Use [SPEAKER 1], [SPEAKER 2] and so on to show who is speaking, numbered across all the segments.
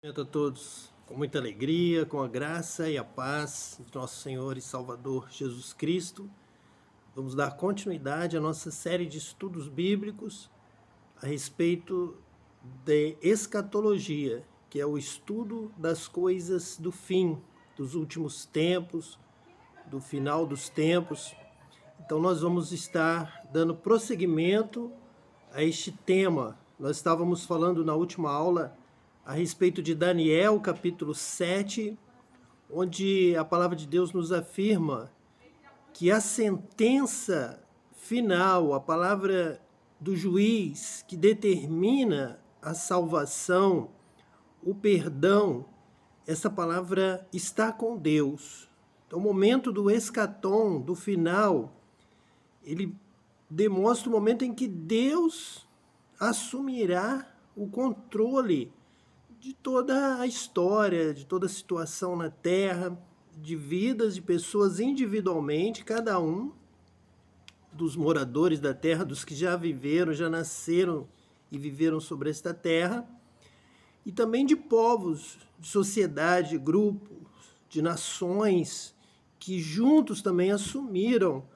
[SPEAKER 1] Cumprimento a todos com muita alegria, com a graça e a paz de nosso Senhor e Salvador Jesus Cristo. Vamos dar continuidade à nossa série de estudos bíblicos a respeito de escatologia, que é o estudo das coisas do fim, dos últimos tempos, do final dos tempos. Então nós vamos estar dando prosseguimento a este tema. Nós estávamos falando na última aula a respeito de Daniel, capítulo 7, onde a palavra de Deus nos afirma que a sentença final, a palavra do juiz que determina a salvação, o perdão, essa palavra está com Deus. Então, o momento do escatom, do final, ele demonstra o momento em que Deus assumirá o controle de toda a história, de toda a situação na Terra, de vidas de pessoas individualmente, cada um dos moradores da Terra, dos que já viveram, já nasceram e viveram sobre esta Terra, e também de povos, de sociedade, de grupos, de nações que juntos também assumiram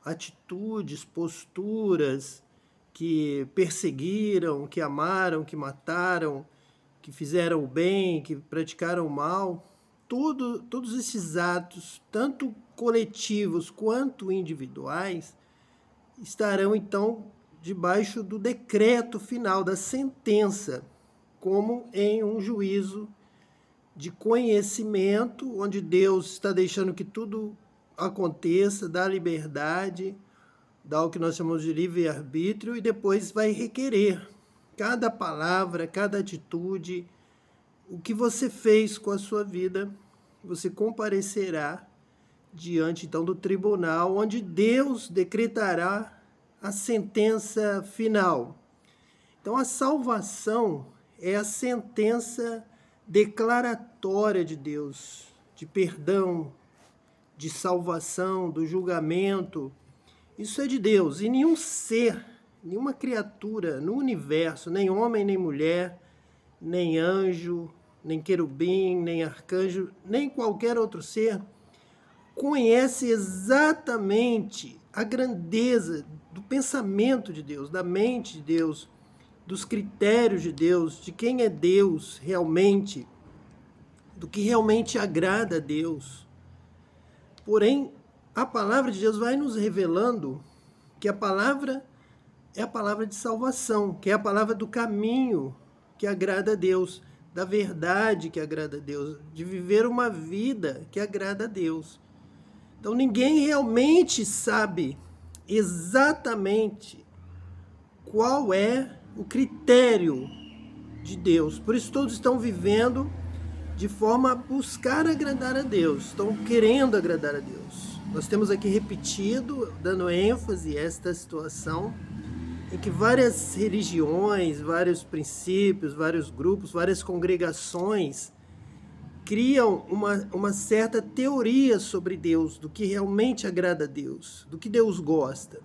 [SPEAKER 1] atitudes, posturas, que perseguiram, que amaram, que mataram, que fizeram o bem, que praticaram o mal. Todos esses atos, tanto coletivos quanto individuais, estarão então debaixo do decreto final, da sentença, como em um juízo de conhecimento, onde Deus está deixando que tudo aconteça, dá liberdade, dá o que nós chamamos de livre-arbítrio, e depois vai requerer cada palavra, cada atitude, o que você fez com a sua vida, você comparecerá diante então do tribunal, onde Deus decretará a sentença final. Então a salvação é a sentença declaratória de Deus, de perdão, de salvação, do julgamento. Isso é de Deus, e nenhum ser, nenhuma criatura no universo, nem homem, nem mulher, nem anjo, nem querubim, nem arcanjo, nem qualquer outro ser, conhece exatamente a grandeza do pensamento de Deus, da mente de Deus, dos critérios de Deus, de quem é Deus realmente, do que realmente agrada a Deus. Porém, a palavra de Deus vai nos revelando que a palavra é a palavra de salvação, que é a palavra do caminho que agrada a Deus, da verdade que agrada a Deus, de viver uma vida que agrada a Deus. Então ninguém realmente sabe exatamente qual é o critério de Deus. Por isso todos estão vivendo de forma a buscar agradar a Deus, estão querendo agradar a Deus. Nós temos aqui repetido, dando ênfase a esta situação, em que várias religiões, vários princípios, vários grupos, várias congregações criam uma certa teoria sobre Deus, do que realmente agrada a Deus, do que Deus gosta,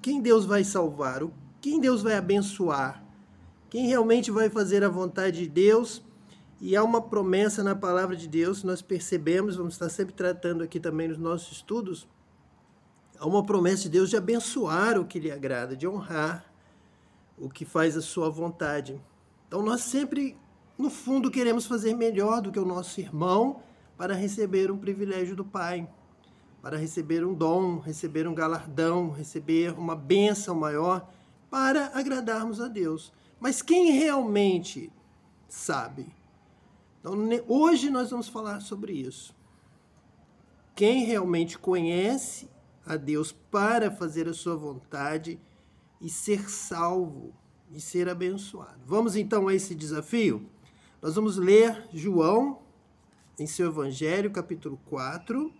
[SPEAKER 1] quem Deus vai salvar, quem Deus vai abençoar, quem realmente vai fazer a vontade de Deus. E há uma promessa na palavra de Deus, nós percebemos, vamos estar sempre tratando aqui também nos nossos estudos, há uma promessa de Deus de abençoar o que lhe agrada, de honrar o que faz a sua vontade. Então nós sempre, no fundo, queremos fazer melhor do que o nosso irmão para receber um privilégio do Pai, para receber um dom, receber um galardão, receber uma bênção maior, para agradarmos a Deus. Mas quem realmente sabe? Então, hoje nós vamos falar sobre isso. Quem realmente conhece a Deus para fazer a sua vontade e ser salvo e ser abençoado. Vamos então a esse desafio? Nós vamos ler João em seu Evangelho, capítulo 4,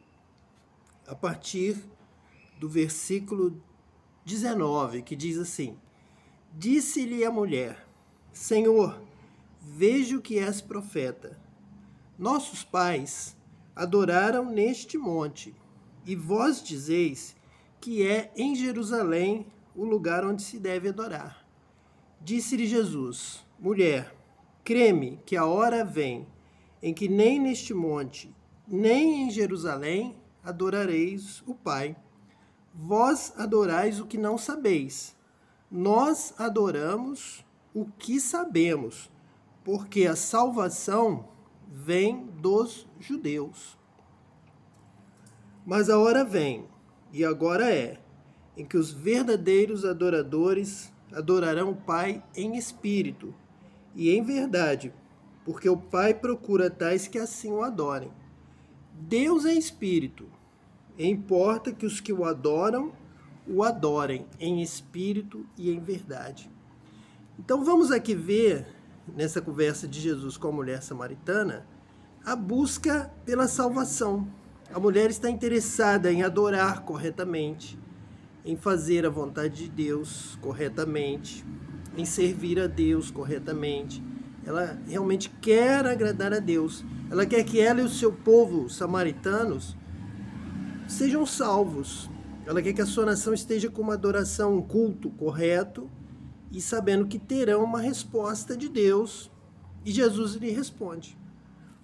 [SPEAKER 1] a partir do versículo 19, que diz assim: Disse-lhe a mulher: Senhor, vejo que és profeta. Nossos pais adoraram neste monte, e vós dizeis que é em Jerusalém o lugar onde se deve adorar. Disse-lhe Jesus: Mulher, creme que a hora vem em que nem neste monte, nem em Jerusalém adorareis o Pai. Vós adorais o que não sabeis. Nós adoramos o que sabemos, porque a salvação vem dos judeus. Mas a hora vem, e agora é, em que os verdadeiros adoradores adorarão o Pai em espírito e em verdade, porque o Pai procura tais que assim o adorem. Deus é espírito, e importa que os que o adorem em espírito e em verdade. Então vamos aqui ver, nessa conversa de Jesus com a mulher samaritana, a busca pela salvação. A mulher está interessada em adorar corretamente, em fazer a vontade de Deus corretamente, em servir a Deus corretamente. Ela realmente quer agradar a Deus. Ela quer que ela e o seu povo samaritanos sejam salvos. Ela quer que a sua nação esteja com uma adoração, um culto correto e sabendo que terão uma resposta de Deus. E Jesus lhe responde: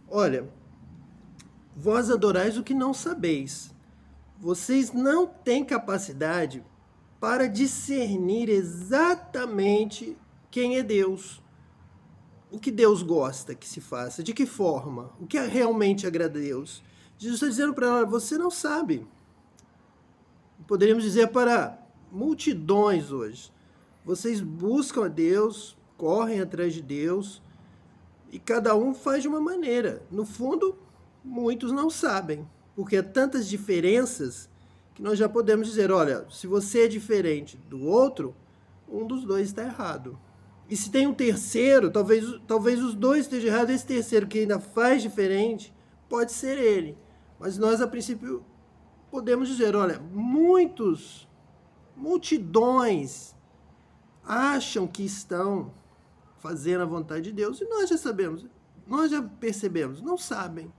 [SPEAKER 1] olha, vós adorais o que não sabeis. Vocês não têm capacidade para discernir exatamente quem é Deus. O que Deus gosta que se faça, de que forma, o que realmente agrada a Deus. Jesus está dizendo para ela: você não sabe. Poderíamos dizer para multidões hoje: vocês buscam a Deus, correm atrás de Deus, e cada um faz de uma maneira. No fundo, muitos não sabem, porque há tantas diferenças que nós já podemos dizer: olha, se você é diferente do outro, um dos dois está errado. E se tem um terceiro, talvez os dois estejam errados, esse terceiro que ainda faz diferente, pode ser ele. Mas nós, a princípio, podemos dizer: olha, multidões acham que estão fazendo a vontade de Deus, e nós já sabemos, nós já percebemos, não sabem.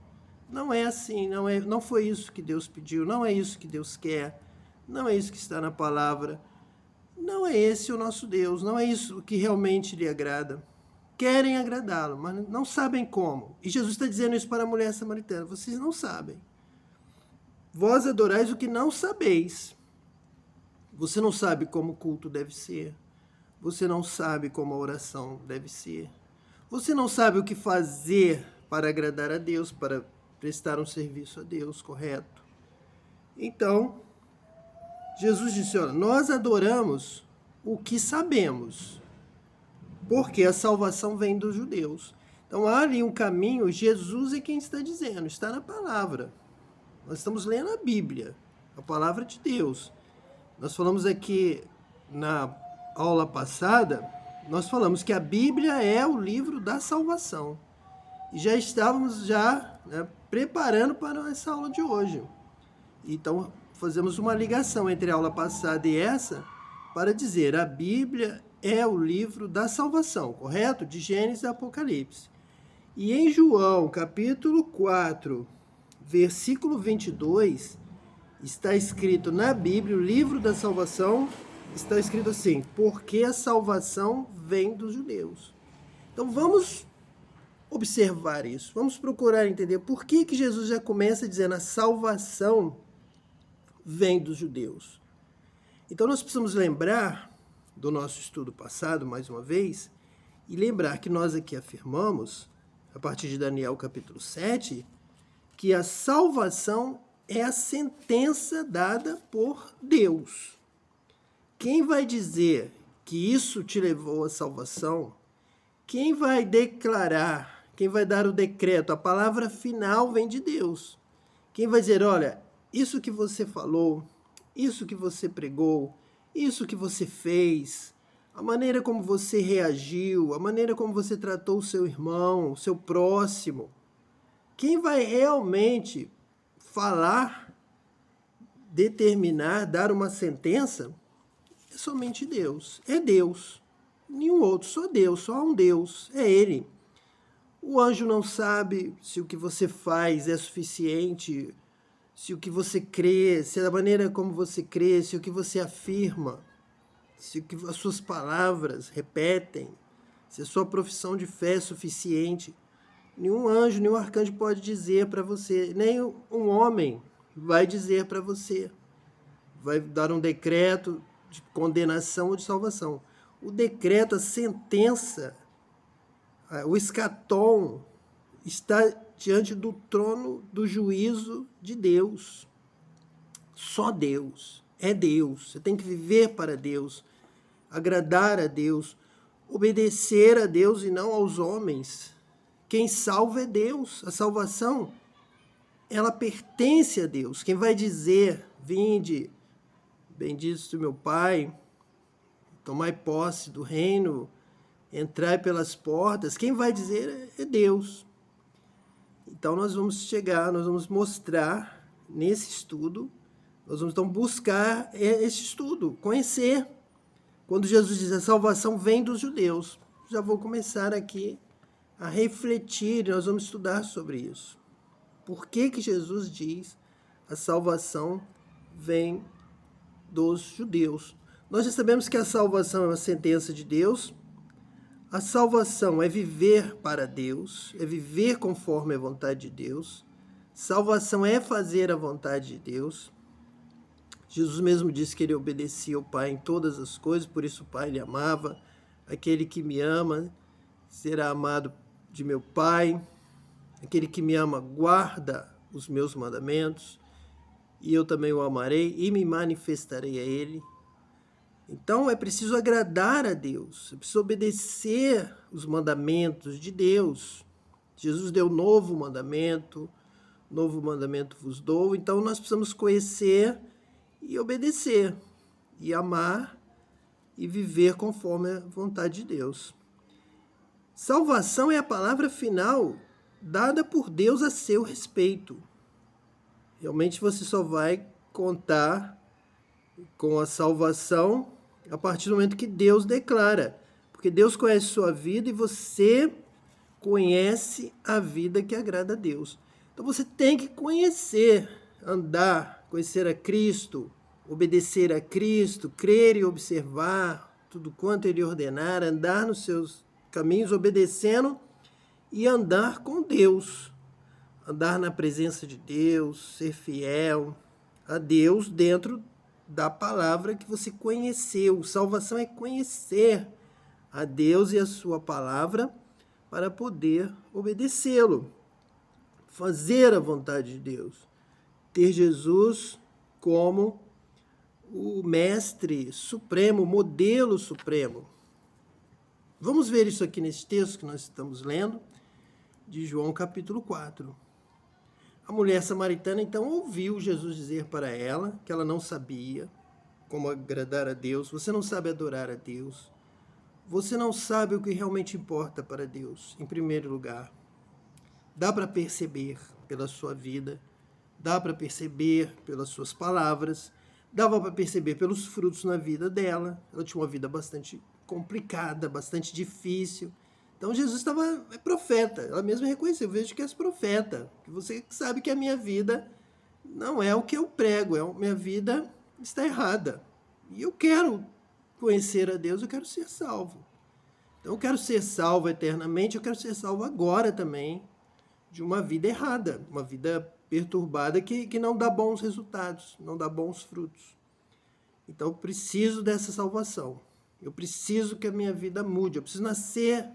[SPEAKER 1] Não é assim, não foi isso que Deus pediu, não é isso que Deus quer, não é isso que está na palavra. Não é esse o nosso Deus, não é isso que realmente lhe agrada. Querem agradá-lo, mas não sabem como. E Jesus está dizendo isso para a mulher samaritana: vocês não sabem. Vós adorais o que não sabeis. Você não sabe como o culto deve ser. Você não sabe como a oração deve ser. Você não sabe o que fazer para agradar a Deus, para prestar um serviço a Deus correto. Então, Jesus disse: olha, nós adoramos o que sabemos, porque a salvação vem dos judeus. Então há ali um caminho, Jesus é quem está dizendo, está na palavra. Nós estamos lendo a Bíblia, a palavra de Deus. Nós falamos aqui na aula passada, nós falamos que a Bíblia é o livro da salvação. E já estávamos preparando para essa aula de hoje. Então, fazemos uma ligação entre a aula passada e essa para dizer: a Bíblia é o livro da salvação, correto? De Gênesis e Apocalipse. E em João, capítulo 4, versículo 22, está escrito na Bíblia, o livro da salvação, está escrito assim: porque a salvação vem dos judeus. Então vamos observar isso, vamos procurar entender por que Jesus já começa dizendo: a salvação vem dos judeus. Então nós precisamos lembrar do nosso estudo passado, mais uma vez, e lembrar que nós aqui afirmamos, a partir de Daniel capítulo 7, que a salvação é a sentença dada por Deus. Quem vai dizer que isso te levou à salvação, quem vai declarar, quem vai dar o decreto, a palavra final vem de Deus. Quem vai dizer: olha, isso que você falou, isso que você pregou, isso que você fez, a maneira como você reagiu, a maneira como você tratou o seu irmão, o seu próximo, quem vai realmente falar, determinar, dar uma sentença, é somente Deus. É Deus. Nenhum outro, só Deus, só um Deus. É Ele. O anjo não sabe se o que você faz é suficiente, se o que você crê, se a maneira como você crê, se o que você afirma, se o que as suas palavras repetem, se a sua profissão de fé é suficiente, nenhum anjo, nenhum arcanjo pode dizer para você, nem um homem vai dizer para você, vai dar um decreto de condenação ou de salvação. O decreto, a sentença, o escatom está diante do trono do juízo de Deus. Só Deus. É Deus. Você tem que viver para Deus, agradar a Deus, obedecer a Deus e não aos homens. Quem salva é Deus. A salvação, ela pertence a Deus. Quem vai dizer, vinde, bendito meu Pai, tomai posse do reino, entrai pelas portas, quem vai dizer é Deus. Então nós vamos nós vamos mostrar nesse estudo, nós vamos então buscar esse estudo, conhecer. Quando Jesus diz a salvação vem dos judeus, já vou começar aqui a refletir, nós vamos estudar sobre isso. Por que Jesus diz a salvação vem dos judeus? Nós já sabemos que a salvação é uma sentença de Deus. A salvação é viver para Deus, é viver conforme a vontade de Deus. Salvação é fazer a vontade de Deus. Jesus mesmo disse que ele obedecia ao Pai em todas as coisas, por isso o Pai lhe amava. Aquele que me ama será amado de meu Pai. Aquele que me ama guarda os meus mandamentos, e eu também o amarei e me manifestarei a ele. Então é preciso agradar a Deus, é preciso obedecer os mandamentos de Deus. Jesus deu novo mandamento vos dou, então nós precisamos conhecer e obedecer, e amar e viver conforme a vontade de Deus. Salvação é a palavra final dada por Deus a seu respeito. Realmente você só vai contar com a salvação a partir do momento que Deus declara. Porque Deus conhece sua vida e você conhece a vida que agrada a Deus. Então você tem que conhecer, andar, conhecer a Cristo, obedecer a Cristo, crer e observar tudo quanto Ele ordenar, andar nos seus caminhos, obedecendo e andar com Deus. Andar na presença de Deus, ser fiel a Deus dentro da palavra que você conheceu. Salvação é conhecer a Deus e a sua palavra para poder obedecê-lo. Fazer a vontade de Deus. Ter Jesus como o mestre supremo, o modelo supremo. Vamos ver isso aqui nesse texto que nós estamos lendo, de João capítulo 4. A mulher samaritana, então, ouviu Jesus dizer para ela que ela não sabia como agradar a Deus. Você não sabe adorar a Deus. Você não sabe o que realmente importa para Deus, em primeiro lugar. Dá para perceber pela sua vida, dá para perceber pelas suas palavras, dava para perceber pelos frutos na vida dela. Ela tinha uma vida bastante complicada, bastante difícil. Então Jesus é profeta, ela mesma reconheceu, vejo que és profeta, que você sabe que a minha vida não é o que eu prego, minha vida está errada. E eu quero conhecer a Deus, eu quero ser salvo. Então eu quero ser salvo eternamente, eu quero ser salvo agora também de uma vida errada, uma vida perturbada que não dá bons resultados, não dá bons frutos. Então eu preciso dessa salvação, eu preciso que a minha vida mude, eu preciso nascer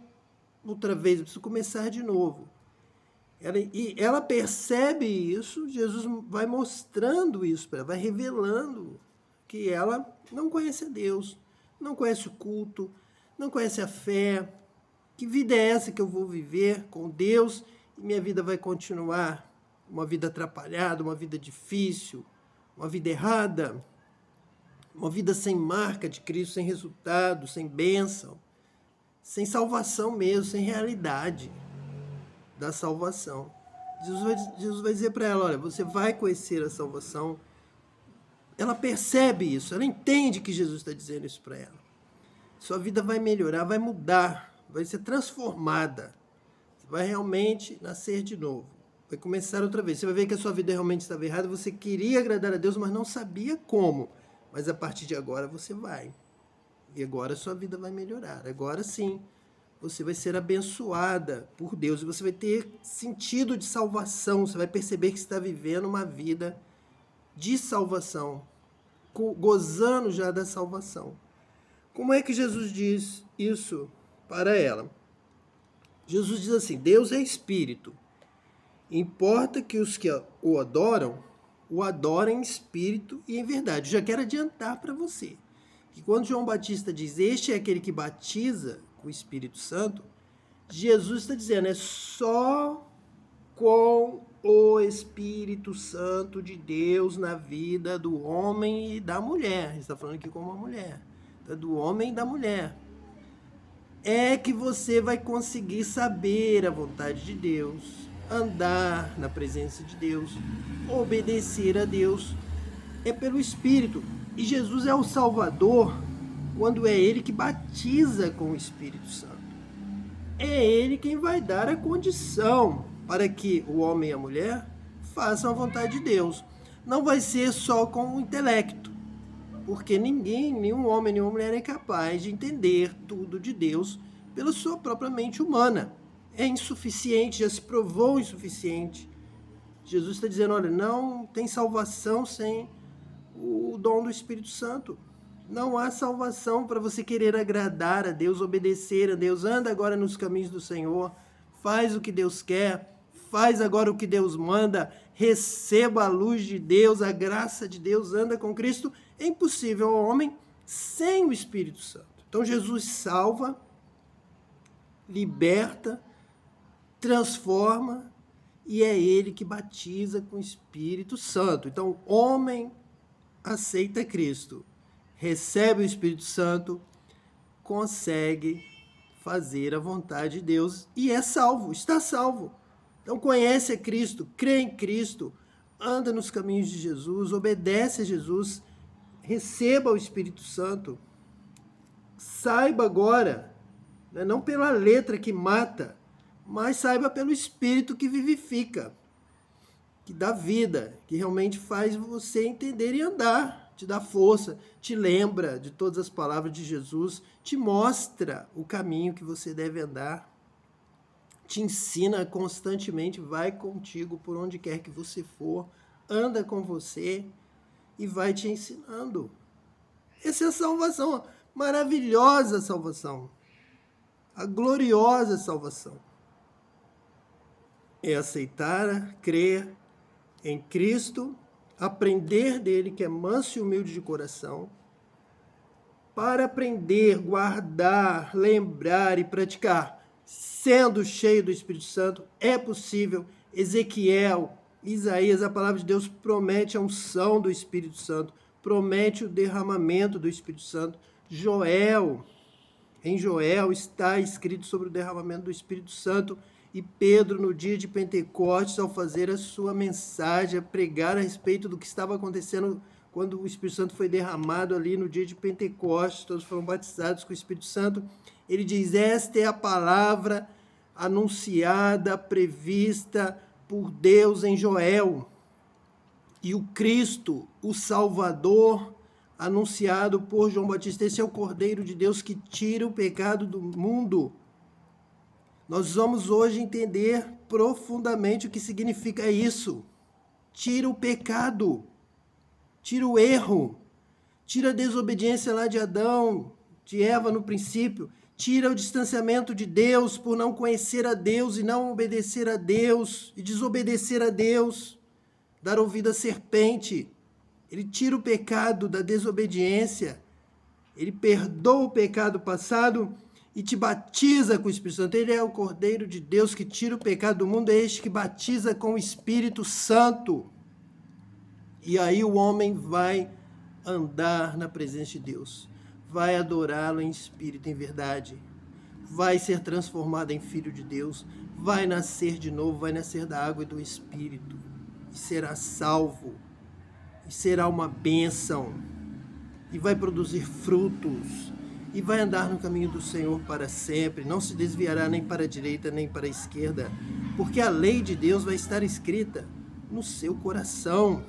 [SPEAKER 1] outra vez, eu preciso começar de novo. Ela percebe isso, Jesus vai mostrando isso para ela, vai revelando que ela não conhece a Deus, não conhece o culto, não conhece a fé. Que vida é essa que eu vou viver com Deus e minha vida vai continuar uma vida atrapalhada, uma vida difícil, uma vida errada, uma vida sem marca de Cristo, sem resultado, sem bênção, sem salvação mesmo, sem realidade da salvação. Jesus vai dizer para ela, olha, você vai conhecer a salvação. Ela percebe isso, ela entende que Jesus está dizendo isso para ela. Sua vida vai melhorar, vai mudar, vai ser transformada. Você vai realmente nascer de novo. Vai começar outra vez. Você vai ver que a sua vida realmente estava errada, você queria agradar a Deus, mas não sabia como. Mas a partir de agora você vai. E agora a sua vida vai melhorar. Agora sim, você vai ser abençoada por Deus e você vai ter sentido de salvação, você vai perceber que está vivendo uma vida de salvação, gozando já da salvação. Como é que Jesus diz isso para ela? Jesus diz assim: Deus é espírito. Importa que os que o adorem em espírito e em verdade. Eu já quero adiantar para você que quando João Batista diz este é aquele que batiza com o Espírito Santo, Jesus está dizendo é só com o Espírito Santo de Deus na vida do homem e da mulher. Ele está falando aqui como uma mulher. Então, do homem e da mulher. É que você vai conseguir saber a vontade de Deus, andar na presença de Deus, obedecer a Deus. É pelo Espírito. E Jesus é o Salvador quando é Ele que batiza com o Espírito Santo. É Ele quem vai dar a condição para que o homem e a mulher façam a vontade de Deus. Não vai ser só com o intelecto, porque nenhum homem, nenhuma mulher é capaz de entender tudo de Deus pela sua própria mente humana. É insuficiente, já se provou insuficiente. Jesus está dizendo, olha, não tem salvação sem o dom do Espírito Santo. Não há salvação para você querer agradar a Deus, obedecer a Deus. Anda agora nos caminhos do Senhor, faz o que Deus quer, faz agora o que Deus manda, receba a luz de Deus, a graça de Deus, anda com Cristo. É impossível ao homem sem o Espírito Santo. Então Jesus salva, liberta, transforma e é Ele que batiza com o Espírito Santo. Então, homem aceita Cristo, recebe o Espírito Santo, consegue fazer a vontade de Deus e é salvo, está salvo. Então conhece a Cristo, crê em Cristo, anda nos caminhos de Jesus, obedece a Jesus, receba o Espírito Santo. Saiba agora, não pela letra que mata, mas saiba pelo Espírito que vivifica, que dá vida, que realmente faz você entender e andar, te dá força, te lembra de todas as palavras de Jesus, te mostra o caminho que você deve andar, te ensina constantemente, vai contigo por onde quer que você for, anda com você e vai te ensinando. Essa é a salvação, a maravilhosa salvação, a gloriosa salvação. É aceitar, crer em Cristo, aprender dele, que é manso e humilde de coração, para aprender, guardar, lembrar e praticar. Sendo cheio do Espírito Santo, é possível. Ezequiel, Isaías, a palavra de Deus promete a unção do Espírito Santo, promete o derramamento do Espírito Santo. Em Joel está escrito sobre o derramamento do Espírito Santo. E Pedro, no dia de Pentecostes, ao fazer a sua mensagem, a pregar a respeito do que estava acontecendo quando o Espírito Santo foi derramado ali no dia de Pentecostes, todos foram batizados com o Espírito Santo, ele diz, esta é a palavra anunciada, prevista por Deus em Joel. E o Cristo, o Salvador, anunciado por João Batista, esse é o Cordeiro de Deus que tira o pecado do mundo. Nós vamos hoje entender profundamente o que significa isso. Tira o pecado, tira o erro, tira a desobediência lá de Adão, de Eva no princípio, tira o distanciamento de Deus por não conhecer a Deus e não obedecer a Deus e desobedecer a Deus, dar ouvido à serpente. Ele tira o pecado da desobediência, ele perdoa o pecado passado e te batiza com o Espírito Santo. Ele é o Cordeiro de Deus que tira o pecado do mundo, é este que batiza com o Espírito Santo. E aí o homem vai andar na presença de Deus, vai adorá-lo em espírito e em verdade, vai ser transformado em filho de Deus, vai nascer de novo, vai nascer da água e do Espírito, e será salvo, e será uma bênção, e vai produzir frutos, e vai andar no caminho do Senhor para sempre, não se desviará nem para a direita nem para a esquerda, porque a lei de Deus vai estar escrita no seu coração,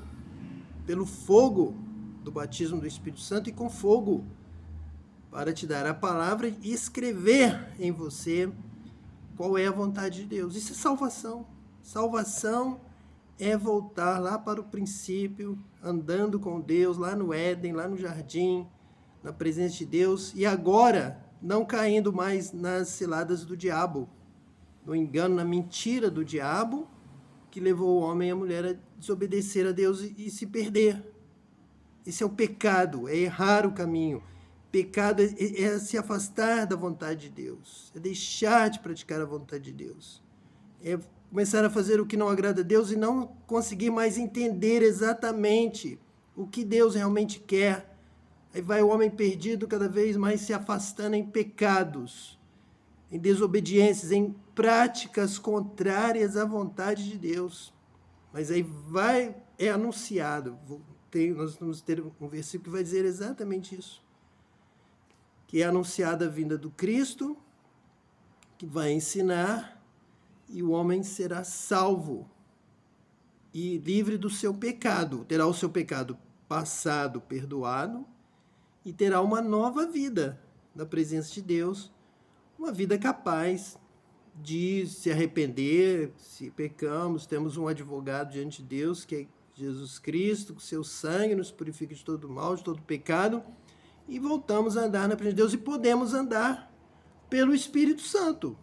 [SPEAKER 1] pelo fogo do batismo do Espírito Santo e com fogo para te dar a palavra e escrever em você qual é a vontade de Deus. Isso é salvação. Salvação é voltar lá para o princípio, andando com Deus, lá no Éden, lá no jardim, na presença de Deus, e agora não caindo mais nas ciladas do diabo, no engano, na mentira do diabo, que levou o homem e a mulher a desobedecer a Deus e se perder. Esse é o pecado, é errar o caminho. Pecado é se afastar da vontade de Deus, é deixar de praticar a vontade de Deus, é começar a fazer o que não agrada a Deus e não conseguir mais entender exatamente o que Deus realmente quer. Aí vai o homem perdido cada vez mais se afastando em pecados, em desobediências, em práticas contrárias à vontade de Deus. Mas aí é anunciado, nós vamos ter um versículo que vai dizer exatamente isso, que é anunciada a vinda do Cristo, que vai ensinar, e o homem será salvo e livre do seu pecado. Terá o seu pecado passado perdoado e terá uma nova vida na presença de Deus, uma vida capaz de se arrepender. Se pecamos, temos um advogado diante de Deus, que é Jesus Cristo, com seu sangue nos purifica de todo mal, de todo pecado, e voltamos a andar na presença de Deus e podemos andar pelo Espírito Santo,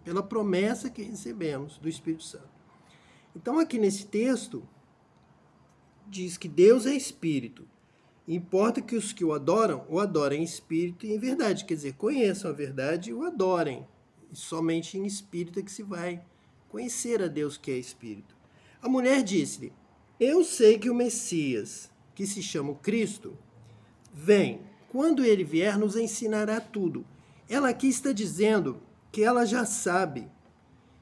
[SPEAKER 1] pela promessa que recebemos do Espírito Santo. Então, aqui nesse texto, diz que Deus é Espírito. Importa que os que o adorem em espírito e em verdade. Quer dizer, conheçam a verdade e o adorem. E somente em espírito é que se vai conhecer a Deus, que é Espírito. A mulher disse-lhe: eu sei que o Messias, que se chama o Cristo, vem. Quando ele vier, nos ensinará tudo. Ela aqui está dizendo que ela já sabe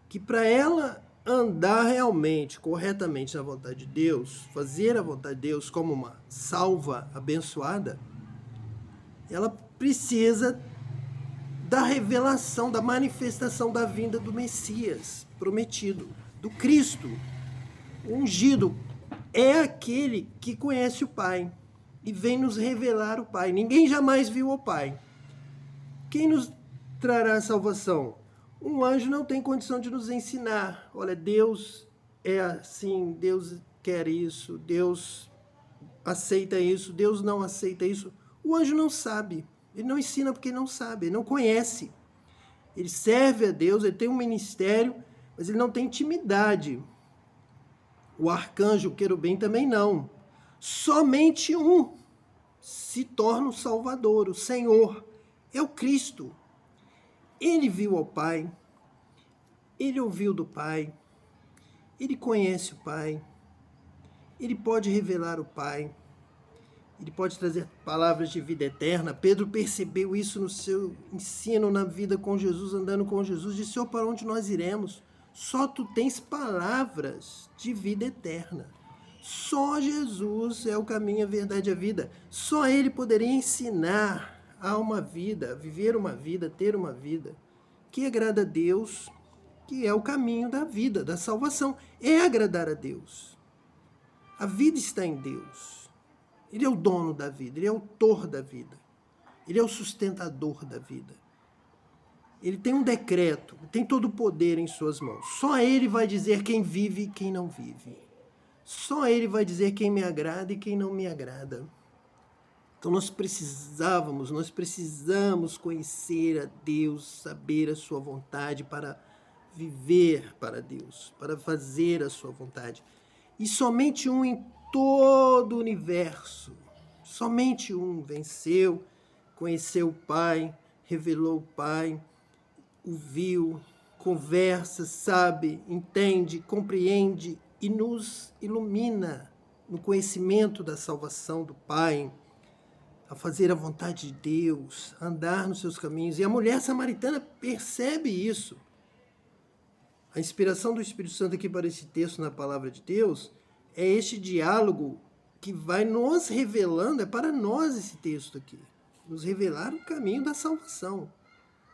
[SPEAKER 1] que para ela andar realmente, corretamente na vontade de Deus, fazer a vontade de Deus como uma salva abençoada, ela precisa da revelação, da manifestação da vinda do Messias prometido, do Cristo. O ungido é aquele que conhece o Pai e vem nos revelar o Pai. Ninguém jamais viu o Pai. Quem nos trará a salvação? Um anjo não tem condição de nos ensinar. Olha, Deus é assim, Deus quer isso, Deus aceita isso, Deus não aceita isso. O anjo não sabe. Ele não ensina porque ele não sabe, ele não conhece. Ele serve a Deus, ele tem um ministério, mas ele não tem intimidade. O arcanjo, o querubim, também não. Somente um se torna o Salvador, o Senhor. É o Cristo. Ele viu ao Pai, ele ouviu do Pai, ele conhece o Pai, ele pode revelar o Pai, ele pode trazer palavras de vida eterna. Pedro percebeu isso no seu ensino na vida com Jesus, andando com Jesus. Disse: Senhor, para onde nós iremos? Só tu tens palavras de vida eterna. Só Jesus é o caminho, a verdade e a vida. Só ele poderia ensinar a uma vida, viver uma vida, ter uma vida que agrada a Deus, que é o caminho da vida, da salvação. É agradar a Deus. A vida está em Deus. Ele é o dono da vida, ele é o autor da vida. Ele é o sustentador da vida. Ele tem um decreto, tem todo o poder em suas mãos. Só ele vai dizer quem vive e quem não vive. Só ele vai dizer quem me agrada e quem não me agrada. Então nós precisamos conhecer a Deus, saber a sua vontade para viver para Deus, para fazer a sua vontade. E somente um em todo o universo, somente um venceu, conheceu o Pai, revelou o Pai, o viu, conversa, sabe, entende, compreende e nos ilumina no conhecimento da salvação do Pai, a fazer a vontade de Deus, a andar nos seus caminhos. E a mulher samaritana percebe isso. A inspiração do Espírito Santo aqui para esse texto na palavra de Deus é este diálogo que vai nos revelando, é para nós esse texto aqui, nos revelar o caminho da salvação.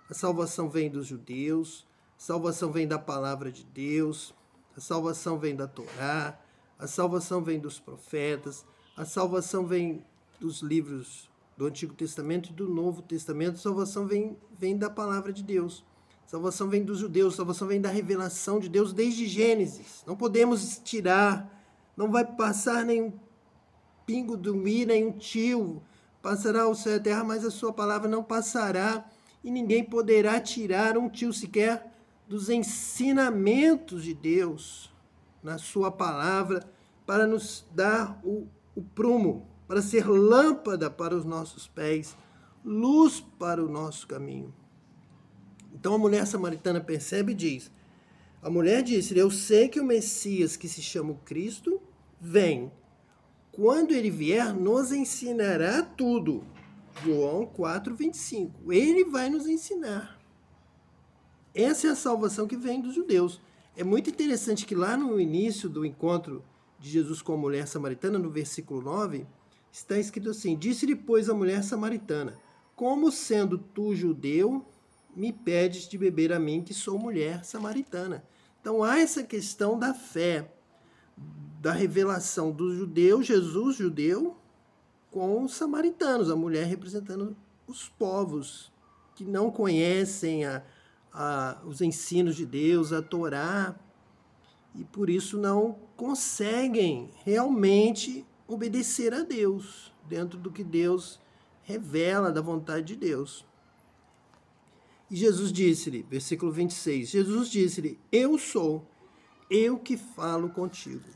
[SPEAKER 1] A salvação vem dos judeus, a salvação vem da palavra de Deus, a salvação vem da Torá, a salvação vem dos profetas, a salvação vem dos livros do Antigo Testamento e do Novo Testamento, salvação vem da palavra de Deus. Salvação vem dos judeus, salvação vem da revelação de Deus desde Gênesis. Não podemos tirar, não vai passar nenhum pingo do mi, nenhum tio. Passará o céu e a terra, mas a sua palavra não passará. E ninguém poderá tirar um tio sequer dos ensinamentos de Deus na sua palavra para nos dar o prumo, para ser lâmpada para os nossos pés, luz para o nosso caminho. Então a mulher samaritana percebe e diz, a mulher disse, eu sei que o Messias, que se chama o Cristo, vem. Quando ele vier, nos ensinará tudo. João 4:25. Ele vai nos ensinar. Essa é a salvação que vem dos judeus. É muito interessante que lá no início do encontro de Jesus com a mulher samaritana, no versículo 9, está escrito assim, disse-lhe, pois, a mulher samaritana, como sendo tu judeu, me pedes de beber a mim, que sou mulher samaritana. Então há essa questão da fé, da revelação do judeu, Jesus judeu, com os samaritanos, a mulher representando os povos que não conhecem os ensinos de Deus, a Torá, e por isso não conseguem realmente obedecer a Deus, dentro do que Deus revela da vontade de Deus. E Jesus disse-lhe, versículo 26, Jesus disse-lhe, eu sou, eu que falo contigo.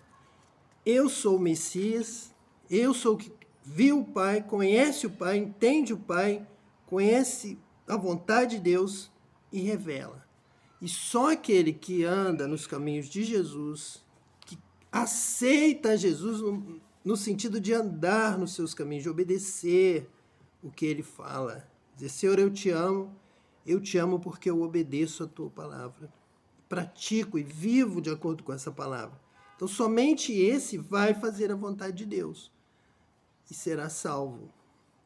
[SPEAKER 1] Eu sou o Messias, eu sou o que viu o Pai, conhece o Pai, entende o Pai, conhece a vontade de Deus e revela. E só aquele que anda nos caminhos de Jesus, que aceita Jesus no sentido de andar nos seus caminhos, de obedecer o que ele fala. Dizer, Senhor, eu te amo porque eu obedeço a tua palavra. Pratico e vivo de acordo com essa palavra. Então, somente esse vai fazer a vontade de Deus e será salvo,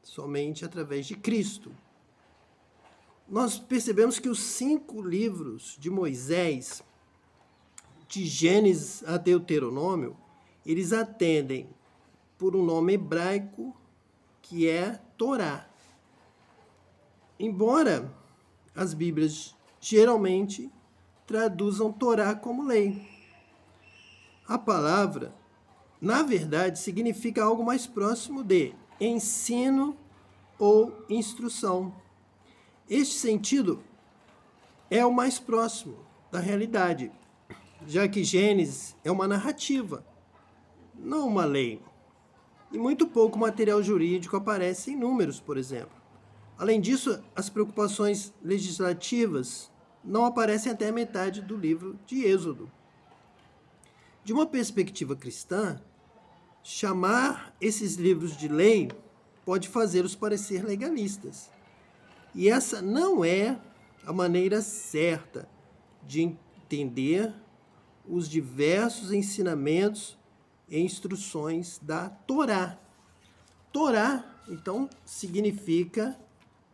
[SPEAKER 1] somente através de Cristo. Nós percebemos que os 5 livros de Moisés, de Gênesis a Deuteronômio, eles atendem por um nome hebraico que é Torá. Embora as Bíblias geralmente traduzam Torá como lei, a palavra, na verdade, significa algo mais próximo de ensino ou instrução. Este sentido é o mais próximo da realidade, já que Gênesis é uma narrativa, não uma lei. E muito pouco material jurídico aparece em Números, por exemplo. Além disso, as preocupações legislativas não aparecem até a metade do livro de Êxodo. De uma perspectiva cristã, chamar esses livros de lei pode fazê-los parecer legalistas. E essa não é a maneira certa de entender os diversos ensinamentos e instruções da Torá. Torá, então, significa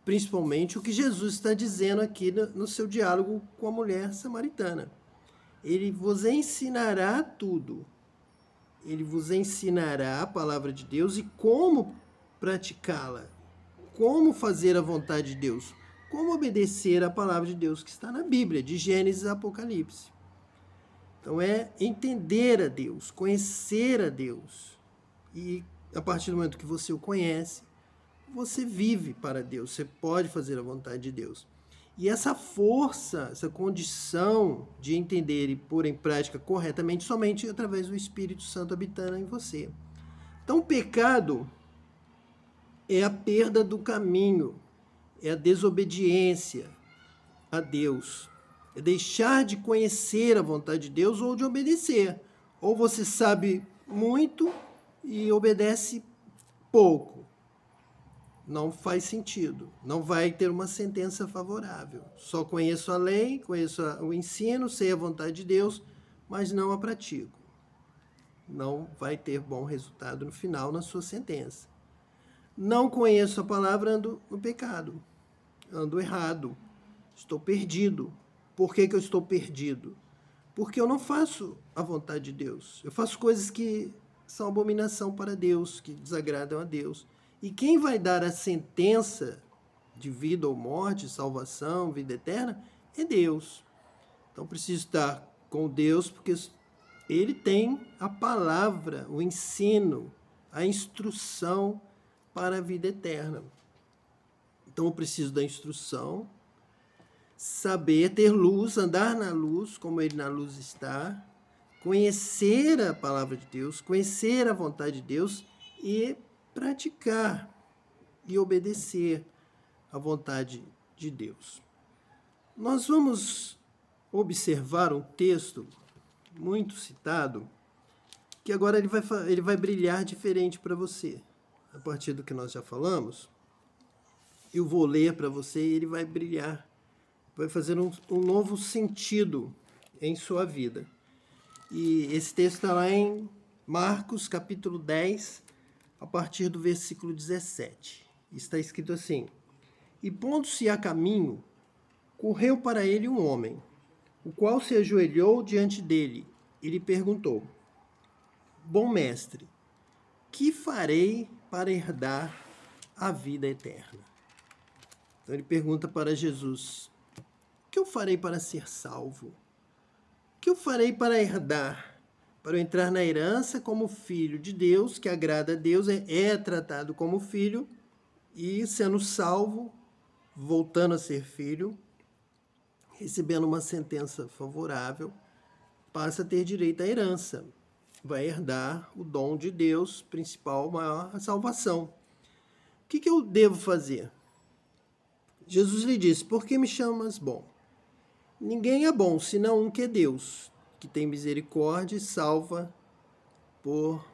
[SPEAKER 1] principalmente o que Jesus está dizendo aqui no seu diálogo com a mulher samaritana. Ele vos ensinará tudo. Ele vos ensinará a palavra de Deus e como praticá-la. Como fazer a vontade de Deus. Como obedecer a palavra de Deus que está na Bíblia, de Gênesis a Apocalipse. Então é entender a Deus, conhecer a Deus. E a partir do momento que você o conhece, você vive para Deus, você pode fazer a vontade de Deus. E essa força, essa condição de entender e pôr em prática corretamente, somente através do Espírito Santo habitando em você. Então, o pecado é a perda do caminho, é a desobediência a Deus, é deixar de conhecer a vontade de Deus ou de obedecer. Ou você sabe muito e obedece pouco. Não faz sentido, não vai ter uma sentença favorável. Só conheço a lei, conheço o ensino, sei a vontade de Deus, mas não a pratico. Não vai ter bom resultado no final na sua sentença. Não conheço a palavra, ando no pecado, ando errado, estou perdido. Por que eu estou perdido? Porque eu não faço a vontade de Deus. Eu faço coisas que são abominação para Deus, que desagradam a Deus. E quem vai dar a sentença de vida ou morte, salvação, vida eterna, é Deus. Então preciso estar com Deus, porque Ele tem a palavra, o ensino, a instrução para a vida eterna. Então eu preciso da instrução, saber, ter luz, andar na luz, como Ele na luz está, conhecer a palavra de Deus, conhecer a vontade de Deus e praticar e obedecer à vontade de Deus. Nós vamos observar um texto muito citado, que agora ele vai brilhar diferente para você. A partir do que nós já falamos, eu vou ler para você e ele vai brilhar, vai fazer um novo sentido em sua vida. E esse texto está lá em Marcos, capítulo 10, a partir do versículo 17. Está escrito assim: E pondo-se a caminho, correu para ele um homem, o qual se ajoelhou diante dele e lhe perguntou: Bom mestre, que farei para herdar a vida eterna? Então ele pergunta para Jesus: O que eu farei para ser salvo? O que eu farei para herdar? Para eu entrar na herança como filho de Deus, que agrada a Deus, é tratado como filho, e sendo salvo, voltando a ser filho, recebendo uma sentença favorável, passa a ter direito à herança. Vai herdar o dom de Deus, principal, maior, a salvação. O que eu devo fazer? Jesus lhe disse: Por que me chamas bom? Ninguém é bom, senão um que é Deus, que tem misericórdia e salva por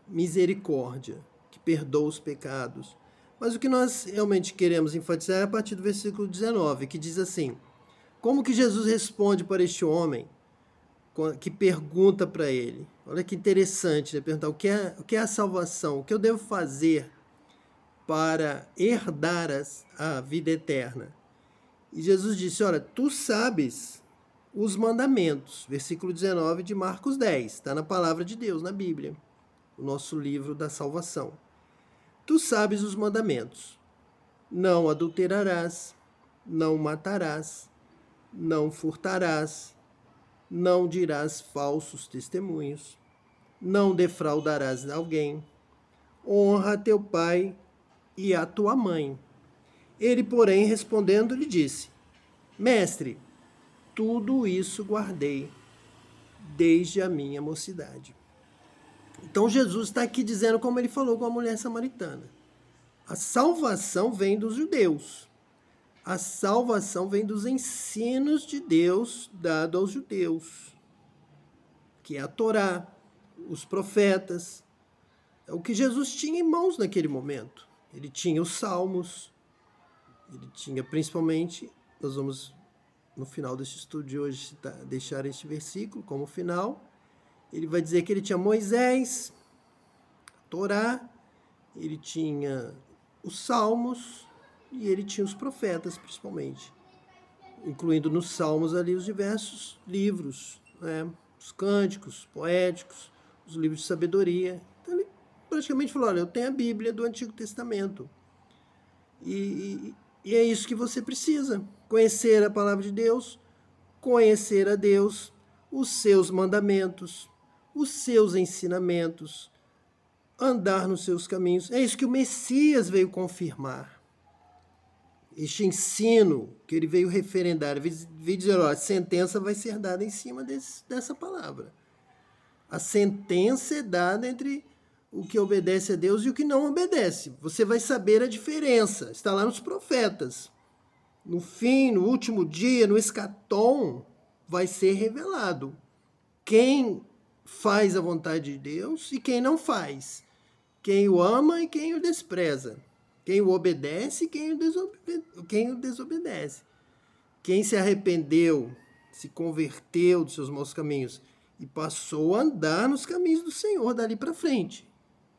[SPEAKER 1] misericórdia, que perdoa os pecados. Mas o que nós realmente queremos enfatizar é a partir do versículo 19, que diz assim: Como que Jesus responde para este homem que pergunta para ele? Olha que interessante, né? Perguntar o que é a salvação, o que eu devo fazer para herdar a vida eterna. E Jesus disse: Olha, tu sabes os mandamentos. Versículo 19 de Marcos 10. Está na palavra de Deus, na Bíblia, o nosso livro da salvação. Tu sabes os mandamentos. Não adulterarás, não matarás, não furtarás, não dirás falsos testemunhos, não defraudarás alguém, honra a teu pai e a tua mãe. Ele, porém, respondendo, lhe disse: Mestre, tudo isso guardei desde a minha mocidade. Então Jesus está aqui dizendo como ele falou com a mulher samaritana. A salvação vem dos judeus. A salvação vem dos ensinos de Deus dado aos judeus, que é a Torá, os profetas. É o que Jesus tinha em mãos naquele momento. Ele tinha os salmos, ele tinha principalmente, nós vamos no final deste estudo de hoje deixar este versículo como final. Ele vai dizer que ele tinha Moisés, a Torá, ele tinha os salmos e ele tinha os profetas principalmente, incluindo nos salmos ali os diversos livros, né? Os cânticos poéticos, os livros de sabedoria. Então ele praticamente falou: olha, eu tenho a Bíblia do Antigo Testamento. E é isso que você precisa: conhecer a palavra de Deus, conhecer a Deus, os seus mandamentos, os seus ensinamentos, andar nos seus caminhos. É isso que o Messias veio confirmar. Este ensino que ele veio referendar, veio dizer: ó, a sentença vai ser dada em cima dessa palavra. A sentença é dada entre o que obedece a Deus e o que não obedece. Você vai saber a diferença. Está lá nos profetas. No fim, no último dia, no escatom, vai ser revelado quem faz a vontade de Deus e quem não faz. Quem o ama e quem o despreza. Quem o obedece e quem o desobedece. Quem se arrependeu, se converteu dos seus maus caminhos e passou a andar nos caminhos do Senhor dali para frente,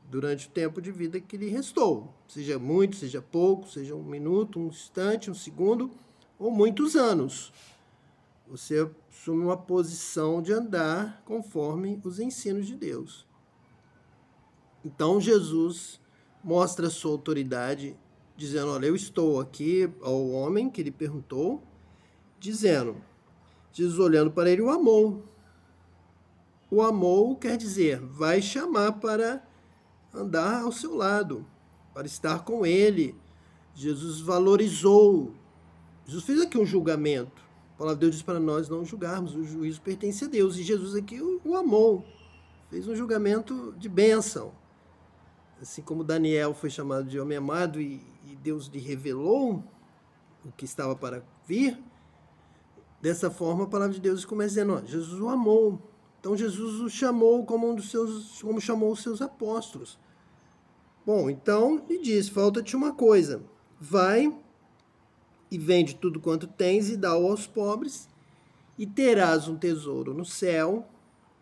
[SPEAKER 1] durante o tempo de vida que lhe restou. Seja muito, seja pouco, seja um minuto, um instante, um segundo ou muitos anos. Você assume uma posição de andar conforme os ensinos de Deus. Então Jesus mostra sua autoridade, dizendo, olha, eu estou aqui, ao homem que lhe perguntou, dizendo, Jesus olhando para ele o amou. O amou quer dizer, vai chamar para andar ao seu lado, para estar com ele. Jesus valorizou. Jesus fez aqui um julgamento. A palavra de Deus diz para nós não julgarmos, o juízo pertence a Deus. E Jesus aqui o amou, fez um julgamento de bênção. Assim como Daniel foi chamado de homem amado e Deus lhe revelou o que estava para vir, dessa forma a palavra de Deus começa dizendo, ó, Jesus o amou. Então Jesus o chamou como como chamou os seus apóstolos. Bom, então lhe diz, falta-te uma coisa, vai e vende tudo quanto tens e dá-o aos pobres, e terás um tesouro no céu.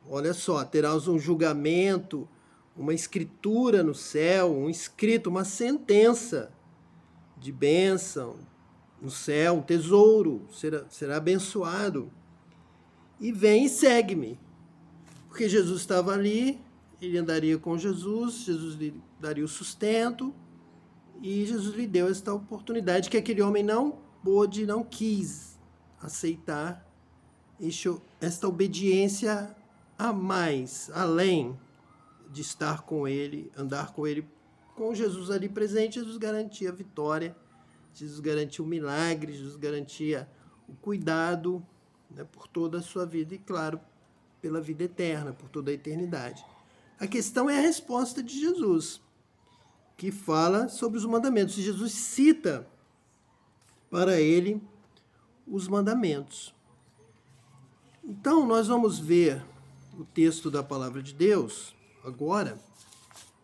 [SPEAKER 1] Olha só, terás um julgamento, uma escritura no céu, um escrito, uma sentença de bênção no céu, um tesouro, será abençoado. E vem e segue-me. Porque Jesus estava ali, ele andaria com Jesus, Jesus lhe daria o sustento, e Jesus lhe deu esta oportunidade que aquele homem não pôde, não quis aceitar esta obediência a mais, além de estar com ele, andar com ele, com Jesus ali presente. Jesus garantia a vitória, Jesus garantia o milagre, Jesus garantia o cuidado, né, por toda a sua vida e, claro, pela vida eterna, por toda a eternidade. A questão é a resposta de Jesus, que fala sobre os mandamentos. E Jesus cita para ele os mandamentos. Então, nós vamos ver o texto da palavra de Deus agora,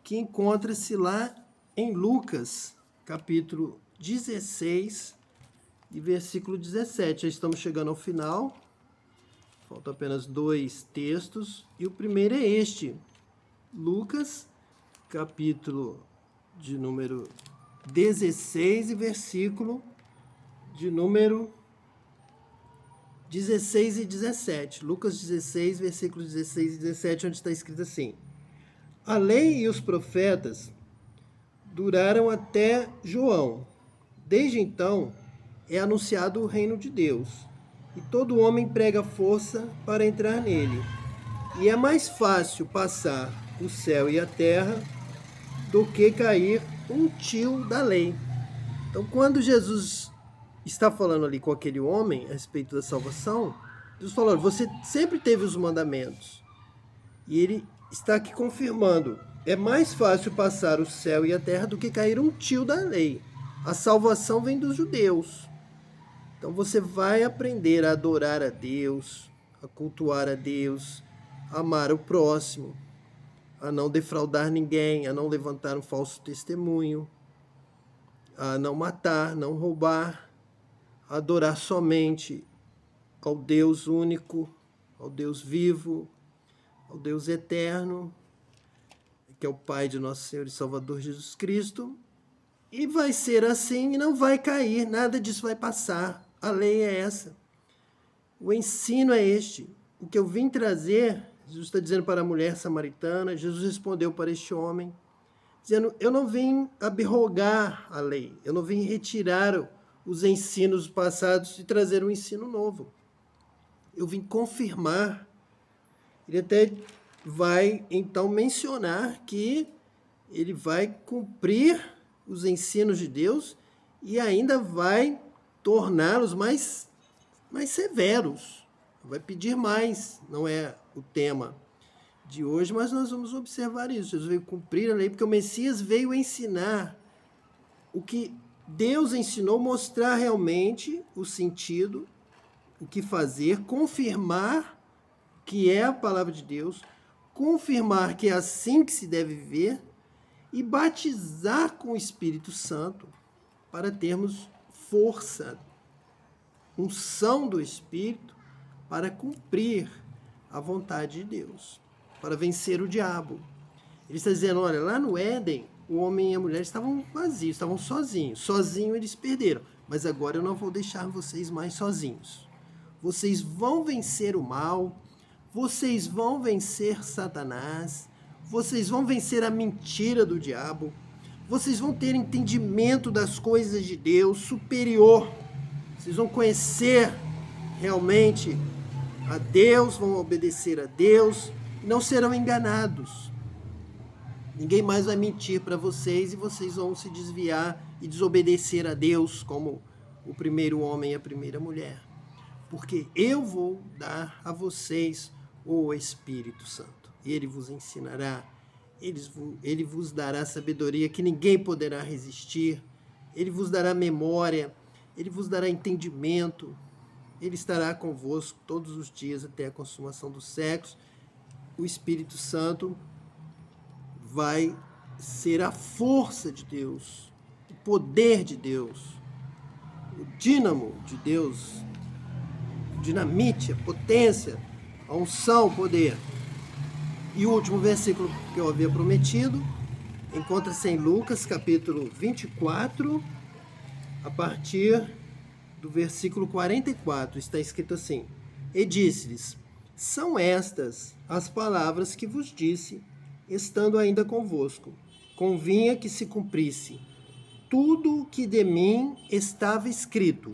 [SPEAKER 1] que encontra-se lá em Lucas, capítulo 16 e versículo 17. Já estamos chegando ao final. Faltam apenas 2 textos. E o primeiro é este. Lucas, capítulo de número 16 e versículo de número 16 e 17. Lucas 16, versículos 16 e 17, onde está escrito assim: a lei e os profetas duraram até João. Desde então é anunciado o reino de Deus, e todo homem prega força para entrar nele. E é mais fácil passar o céu e a terra do que cair um tio da lei. Então, quando Jesus está falando ali com aquele homem a respeito da salvação, Jesus falou, você sempre teve os mandamentos. E ele está aqui confirmando, é mais fácil passar o céu e a terra do que cair um tio da lei. A salvação vem dos judeus. Então você vai aprender a adorar a Deus, a cultuar a Deus, a amar o próximo, a não defraudar ninguém, a não levantar um falso testemunho, a não matar, não roubar, a adorar somente ao Deus único, ao Deus vivo, ao Deus eterno, que é o Pai de nosso Senhor e Salvador Jesus Cristo. E vai ser assim e não vai cair, nada disso vai passar. A lei é essa. O ensino é este. O que eu vim trazer, Jesus está dizendo para a mulher samaritana, Jesus respondeu para este homem, dizendo, eu não vim abrogar a lei, eu não vim retirar os ensinos passados e trazer um ensino novo. Eu vim confirmar. Ele até vai, então, mencionar que ele vai cumprir os ensinos de Deus e ainda vai torná-los mais severos. Vai pedir mais, não é o tema de hoje, mas nós vamos observar isso. Jesus veio cumprir a lei, porque o Messias veio ensinar o que Deus ensinou, mostrar realmente o sentido, o que fazer, confirmar que é a palavra de Deus, confirmar que é assim que se deve viver e batizar com o Espírito Santo para termos força, unção do Espírito para cumprir a vontade de Deus, para vencer o diabo. Ele está dizendo, olha, lá no Éden, o homem e a mulher estavam vazios, estavam sozinhos. Sozinhos eles perderam, mas agora eu não vou deixar vocês mais sozinhos. Vocês vão vencer o mal, vocês vão vencer Satanás, vocês vão vencer a mentira do diabo, vocês vão ter entendimento das coisas de Deus superior. Vocês vão conhecer realmente a Deus, vão obedecer a Deus e não serão enganados. Ninguém mais vai mentir para vocês e vocês vão se desviar e desobedecer a Deus como o primeiro homem e a primeira mulher. Porque eu vou dar a vocês o Espírito Santo. E ele vos ensinará, ele vos dará sabedoria que ninguém poderá resistir, ele vos dará memória, ele vos dará entendimento, ele estará convosco todos os dias até a consumação dos séculos. O Espírito Santo vai ser a força de Deus, o poder de Deus, o dínamo de Deus, dinamite, a potência, a unção, o poder. E o último versículo que eu havia prometido encontra-se em Lucas, capítulo 24, a partir do versículo 44. Está escrito assim: E disse-lhes: São estas as palavras que vos disse, estando ainda convosco. Convinha que se cumprisse tudo o que de mim estava escrito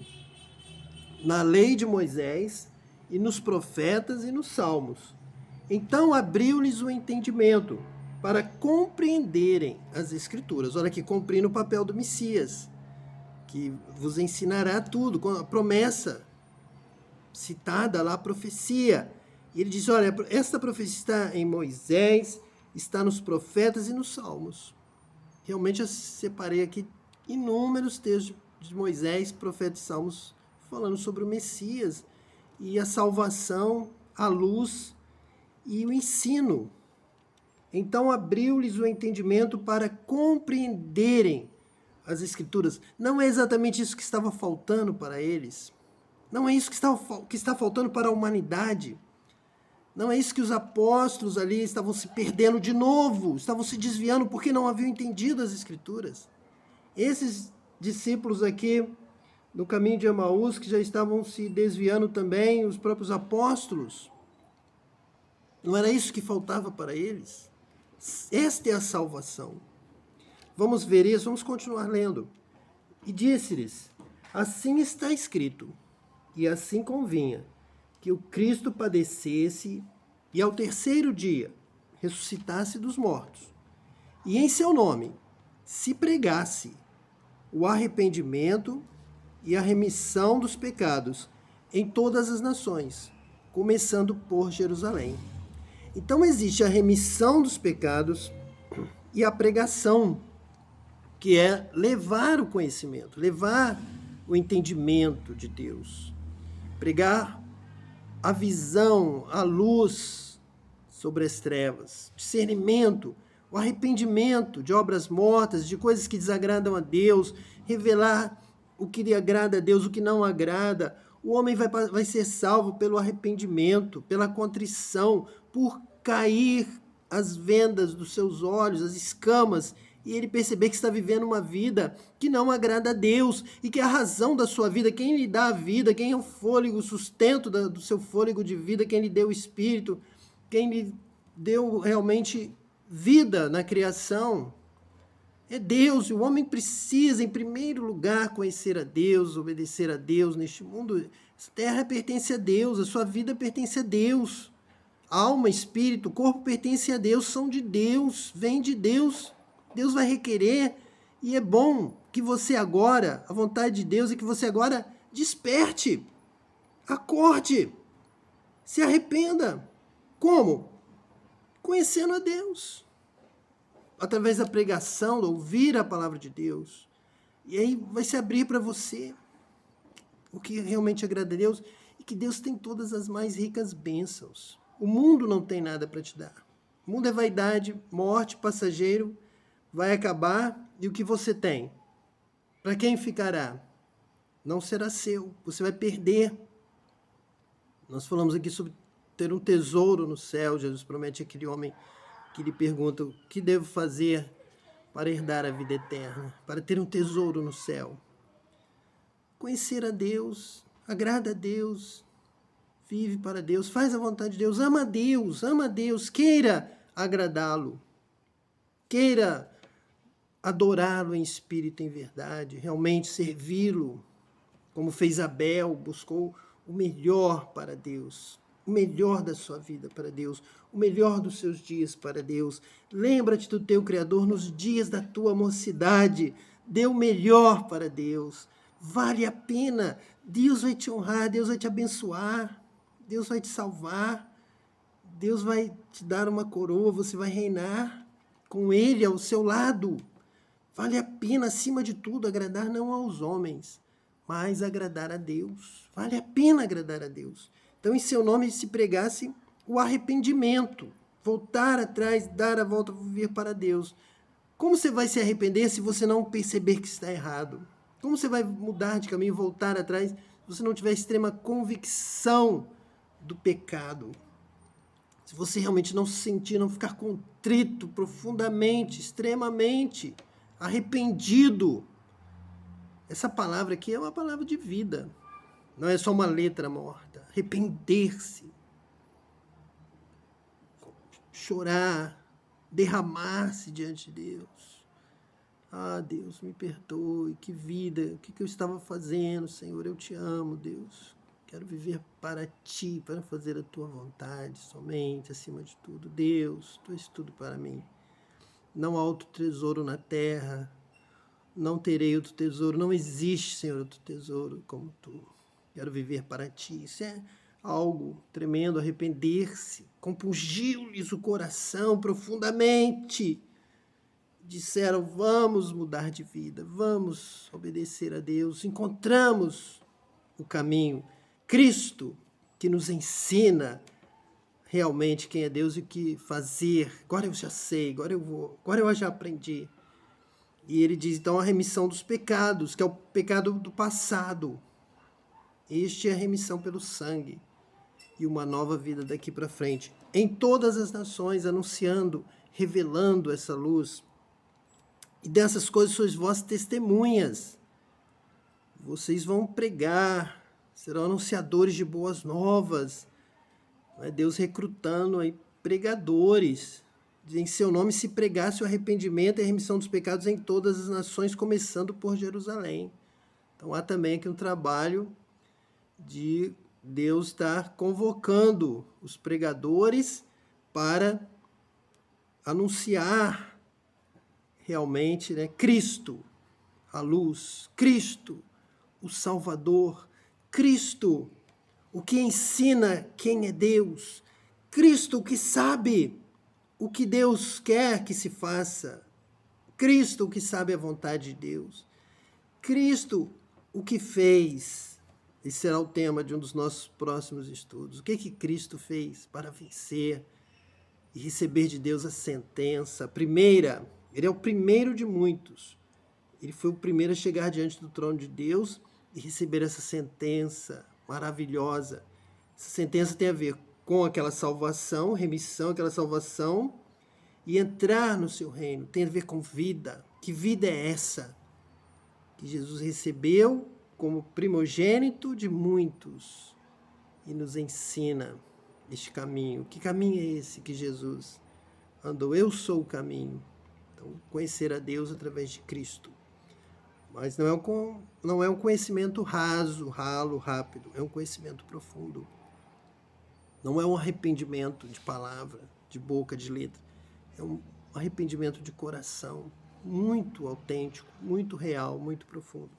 [SPEAKER 1] na lei de Moisés e nos profetas e nos salmos. Então abriu-lhes o entendimento para compreenderem as Escrituras. Olha aqui, cumprindo o papel do Messias, que vos ensinará tudo, com a promessa citada lá, a profecia. E ele diz, olha, esta profecia está em Moisés, está nos profetas e nos salmos. Realmente eu separei aqui inúmeros textos de Moisés, profetas e salmos, falando sobre o Messias e a salvação, a luz e o ensino. Então abriu-lhes o entendimento para compreenderem as Escrituras. Não é exatamente isso que estava faltando para eles. Não é isso que está faltando para a humanidade. Não é isso que os apóstolos ali estavam se perdendo de novo, estavam se desviando porque não haviam entendido as Escrituras. Esses discípulos aqui no caminho de Emaús, que já estavam se desviando também, os próprios apóstolos, não era isso que faltava para eles? Esta é a salvação. Vamos ver isso, vamos continuar lendo. E disse-lhes: Assim está escrito, e assim convinha, que o Cristo padecesse e ao terceiro dia ressuscitasse dos mortos, e em seu nome se pregasse o arrependimento e a remissão dos pecados em todas as nações, começando por Jerusalém. Então existe a remissão dos pecados e a pregação, que é levar o conhecimento, levar o entendimento de Deus, pregar a visão, a luz sobre as trevas, discernimento, o arrependimento de obras mortas, de coisas que desagradam a Deus, revelar o que lhe agrada a Deus, o que não agrada. O homem vai ser salvo pelo arrependimento, pela contrição, por cair as vendas dos seus olhos, as escamas, e ele perceber que está vivendo uma vida que não agrada a Deus, e que a razão da sua vida, quem lhe dá a vida, quem é o fôlego, o sustento do seu fôlego de vida, quem lhe deu o espírito, quem lhe deu realmente vida na criação, é Deus. E o homem precisa, em primeiro lugar, conhecer a Deus, obedecer a Deus neste mundo. Essa terra pertence a Deus, a sua vida pertence a Deus. Alma, espírito, corpo pertence a Deus, são de Deus, vêm de Deus. Deus vai requerer, e é bom que você agora, a vontade de Deus é que você agora desperte, acorde, se arrependa. Como? Conhecendo a Deus, através da pregação, ouvir a palavra de Deus. E aí vai se abrir para você o que realmente agrada a Deus, e que Deus tem todas as mais ricas bênçãos. O mundo não tem nada para te dar. O mundo é vaidade, morte, passageiro, vai acabar, e o que você tem? Para quem ficará? Não será seu, você vai perder. Nós falamos aqui sobre ter um tesouro no céu. Jesus promete àquele homem que lhe pergunta: o que devo fazer para herdar a vida eterna, para ter um tesouro no céu? Conhecer a Deus, agrada a Deus, vive para Deus, faz a vontade de Deus, ama a Deus, queira agradá-lo, queira adorá-lo em espírito e em verdade, realmente servi-lo, como fez Abel, buscou o melhor para Deus, o melhor da sua vida para Deus, o melhor dos seus dias para Deus. Lembra-te do teu Criador nos dias da tua mocidade, dê o melhor para Deus. Vale a pena, Deus vai te honrar, Deus vai te abençoar, Deus vai te salvar, Deus vai te dar uma coroa, você vai reinar com Ele ao seu lado. Vale a pena, acima de tudo, agradar não aos homens, mas agradar a Deus. Vale a pena agradar a Deus. Então, em seu nome se pregasse o arrependimento, voltar atrás, dar a volta, vir para Deus. Como você vai se arrepender se você não perceber que está errado? Como você vai mudar de caminho, voltar atrás, se você não tiver extrema convicção do pecado? Se você realmente não se sentir, não ficar contrito profundamente, extremamente arrependido. Essa palavra aqui é uma palavra de vida. Não é só uma letra morta. Arrepender-se. Chorar. Derramar-se diante de Deus. Ah, Deus, me perdoe. Que vida. O que eu estava fazendo, Senhor? Eu te amo, Deus. Quero viver para Ti, para fazer a Tua vontade somente, acima de tudo. Deus, Tu és tudo para mim. Não há outro tesouro na terra. Não terei outro tesouro. Não existe, Senhor, outro tesouro como Tu. Quero viver para Ti. Isso é algo tremendo. Arrepender-se. Compungiu-lhes o coração profundamente. Disseram, vamos mudar de vida. Vamos obedecer a Deus. Encontramos o caminho. Cristo, que nos ensina realmente quem é Deus e o que fazer. Agora eu já sei, agora eu vou, agora eu já aprendi. E ele diz, então, a remissão dos pecados, que é o pecado do passado. Este é a remissão pelo sangue e uma nova vida daqui para frente. Em todas as nações, anunciando, revelando essa luz. E dessas coisas sois vós testemunhas. Vocês vão pregar, serão anunciadores de boas novas. Deus recrutando aí pregadores. Em seu nome se pregasse o arrependimento e a remissão dos pecados em todas as nações, começando por Jerusalém. Então há também aqui um trabalho de Deus estar convocando os pregadores para anunciar realmente, Cristo, a luz, Cristo, o Salvador, Cristo, o que ensina quem é Deus, Cristo que sabe o que Deus quer que se faça, Cristo que sabe a vontade de Deus, Cristo o que fez. Esse será o tema de um dos nossos próximos estudos. O que Cristo fez para vencer e receber de Deus a sentença? A primeira, ele é o primeiro de muitos. Ele foi o primeiro a chegar diante do trono de Deus e receber essa sentença maravilhosa. Essa sentença tem a ver com aquela salvação, remissão, aquela salvação, e entrar no seu reino. Tem a ver com vida. Que vida é essa que Jesus recebeu como primogênito de muitos e nos ensina este caminho? Que caminho é esse que Jesus andou? Eu sou o caminho. Então, conhecer a Deus através de Cristo. Mas não é um conhecimento raso, ralo, rápido. É um conhecimento profundo. Não é um arrependimento de palavra, de boca, de letra. É um arrependimento de coração, muito autêntico, muito real, muito profundo.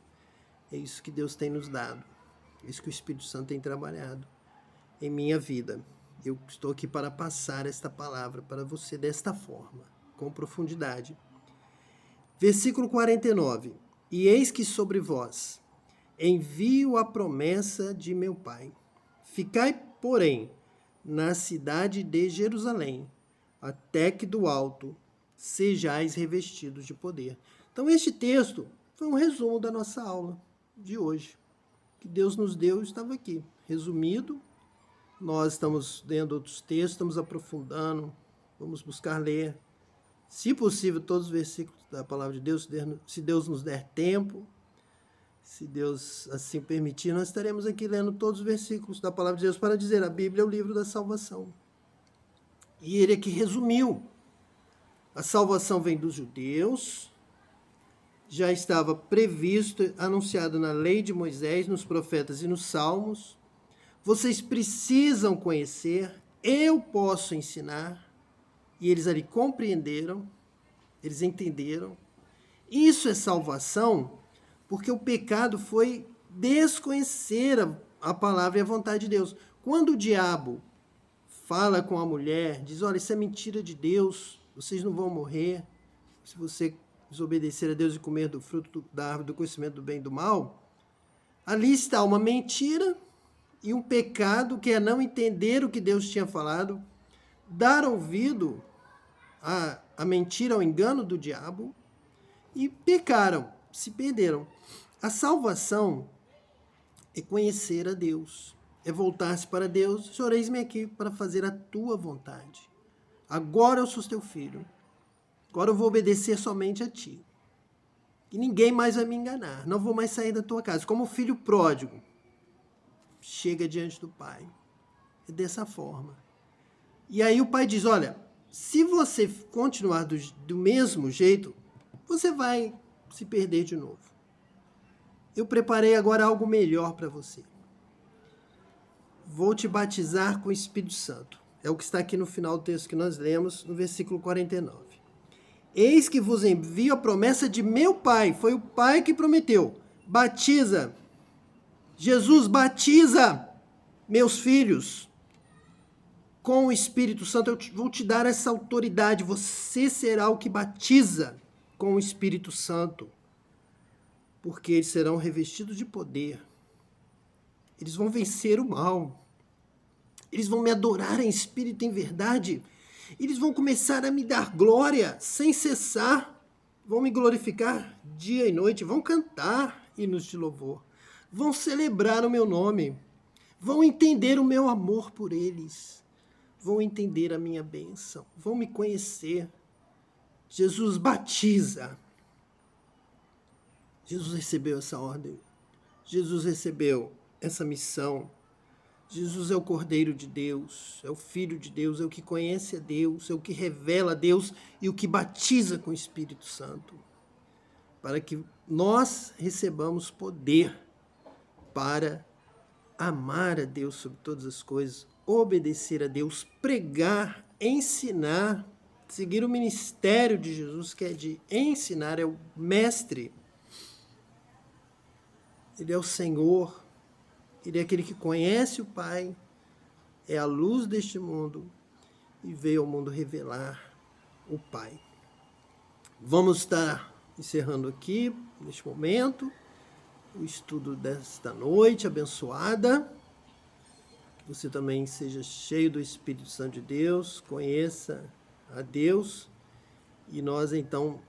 [SPEAKER 1] É isso que Deus tem nos dado. É isso que o Espírito Santo tem trabalhado em minha vida. Eu estou aqui para passar esta palavra para você desta forma, com profundidade. Versículo 49. E eis que sobre vós envio a promessa de meu Pai. Ficai, porém, na cidade de Jerusalém, até que do alto sejais revestidos de poder. Então, este texto foi um resumo da nossa aula de hoje. Que Deus nos deu estava aqui, resumido. Nós estamos lendo outros textos, estamos aprofundando, vamos buscar ler, se possível, todos os versículos da palavra de Deus, se Deus nos der tempo, se Deus assim permitir, nós estaremos aqui lendo todos os versículos da palavra de Deus para dizer, a Bíblia é o livro da salvação. E ele aqui resumiu. A salvação vem dos judeus, já estava previsto, anunciado na lei de Moisés, nos profetas e nos salmos. Vocês precisam conhecer, eu posso ensinar. E eles ali compreenderam, eles entenderam. Isso é salvação, porque o pecado foi desconhecer a palavra e a vontade de Deus. Quando o diabo fala com a mulher, diz, olha, isso é mentira de Deus, vocês não vão morrer se você desobedecer a Deus e comer do fruto da árvore do conhecimento do bem e do mal, ali está uma mentira e um pecado que é não entender o que Deus tinha falado, dar ouvido à mentira, ao engano do diabo, e pecaram, se perderam. A salvação é conhecer a Deus, é voltar-se para Deus. Senhor, eis-me aqui para fazer a tua vontade. Agora eu sou teu filho. Agora eu vou obedecer somente a ti. E ninguém mais vai me enganar. Não vou mais sair da tua casa. Como o filho pródigo chega diante do pai. É dessa forma. E aí o pai diz, olha, se você continuar do mesmo jeito, você vai se perder de novo. Eu preparei agora algo melhor para você. Vou te batizar com o Espírito Santo. É o que está aqui no final do texto que nós lemos, no versículo 49. Eis que vos envio a promessa de meu Pai. Foi o Pai que prometeu. Batiza. Jesus batiza meus filhos com o Espírito Santo. Eu vou te dar essa autoridade. Você será o que batiza com o Espírito Santo. Porque eles serão revestidos de poder. Eles vão vencer o mal. Eles vão me adorar em espírito e em verdade. Eles vão começar a me dar glória sem cessar. Vão me glorificar dia e noite. Vão cantar hinos de louvor. Vão celebrar o meu nome. Vão entender o meu amor por eles. Vão entender a minha bênção. Vão me conhecer. Jesus batiza. Jesus recebeu essa ordem. Jesus recebeu essa missão. Jesus é o Cordeiro de Deus, é o Filho de Deus, é o que conhece a Deus, é o que revela a Deus e o que batiza com o Espírito Santo, para que nós recebamos poder para amar a Deus sobre todas as coisas, obedecer a Deus, pregar, ensinar, seguir o ministério de Jesus, que é de ensinar, é o mestre, ele é o Senhor. Ele é aquele que conhece o Pai, é a luz deste mundo e veio ao mundo revelar o Pai. Vamos estar encerrando aqui, neste momento, o estudo desta noite abençoada. Que você também seja cheio do Espírito Santo de Deus, conheça a Deus e nós então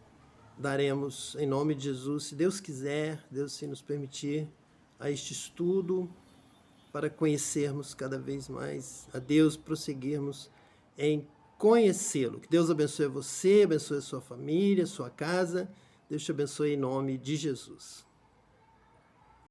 [SPEAKER 1] daremos, em nome de Jesus, se Deus quiser, Deus se nos permitir, a este estudo, para conhecermos cada vez mais a Deus, prosseguirmos em conhecê-lo. Que Deus abençoe você, abençoe a sua família, a sua casa. Deus te abençoe em nome de Jesus.